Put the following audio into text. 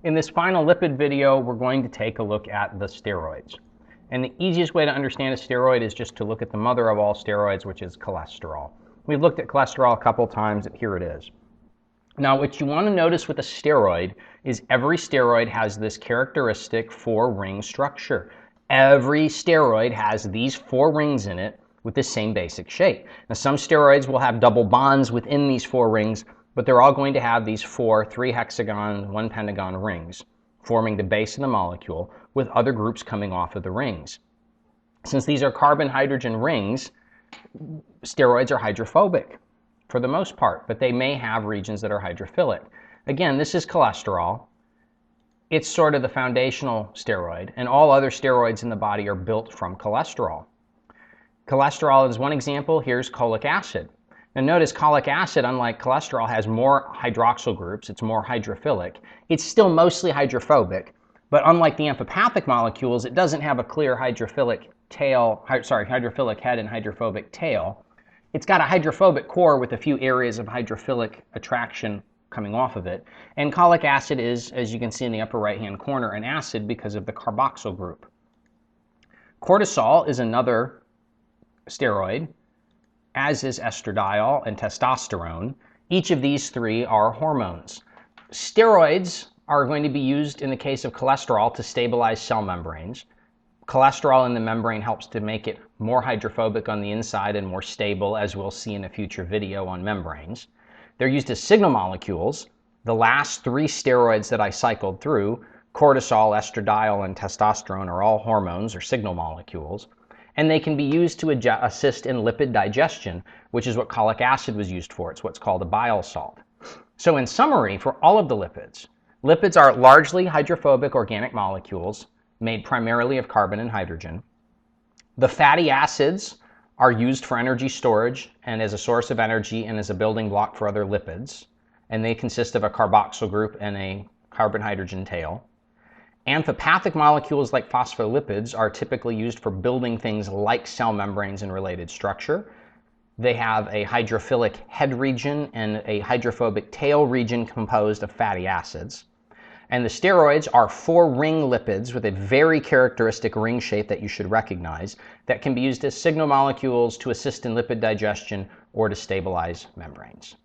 In this final lipid video, we're going to take a look at the steroids. And the easiest way to understand a steroid is just to look at the mother of all steroids, which is cholesterol. We've looked at cholesterol a couple times, and here it is. Now, what you want to notice with a steroid is every steroid has this characteristic 4-ring structure. Every steroid has these 4 rings in it with the same basic shape. Now, some steroids will have double bonds within these 4 rings, but they're all going to have these 4 3-hexagon, 1 pentagon rings, forming the base of the molecule, with other groups coming off of the rings. Since these are carbon-hydrogen rings, steroids are hydrophobic for the most part, but they may have regions that are hydrophilic. Again, this is cholesterol. It's sort of the foundational steroid, and all other steroids in the body are built from cholesterol. Cholesterol is one example. Here's cholic acid. Now notice cholic acid, unlike cholesterol, has more hydroxyl groups. It's more hydrophilic. It's still mostly hydrophobic, but unlike the amphipathic molecules, it doesn't have a clear hydrophilic head and hydrophobic tail. It's got a hydrophobic core with a few areas of hydrophilic attraction coming off of it. And cholic acid is, as you can see in the upper right-hand corner, an acid because of the carboxyl group. Cortisol is another steroid, as is estradiol and testosterone. Each of these 3 are hormones. Steroids are going to be used in the case of cholesterol to stabilize cell membranes. Cholesterol in the membrane helps to make it more hydrophobic on the inside and more stable, as we'll see in a future video on membranes. They're used as signal molecules. The last 3 steroids that I cycled through, cortisol, estradiol, and testosterone, are all hormones or signal molecules. And they can be used to assist in lipid digestion, which is what cholic acid was used for. It's what's called a bile salt. So in summary, for all of the lipids, lipids are largely hydrophobic organic molecules made primarily of carbon and hydrogen. The fatty acids are used for energy storage and as a source of energy and as a building block for other lipids. And they consist of a carboxyl group and a carbon-hydrogen tail. Amphipathic molecules like phospholipids are typically used for building things like cell membranes and related structure. They have a hydrophilic head region and a hydrophobic tail region composed of fatty acids. And the steroids are 4-ring lipids with a very characteristic ring shape that you should recognize that can be used as signal molecules to assist in lipid digestion or to stabilize membranes.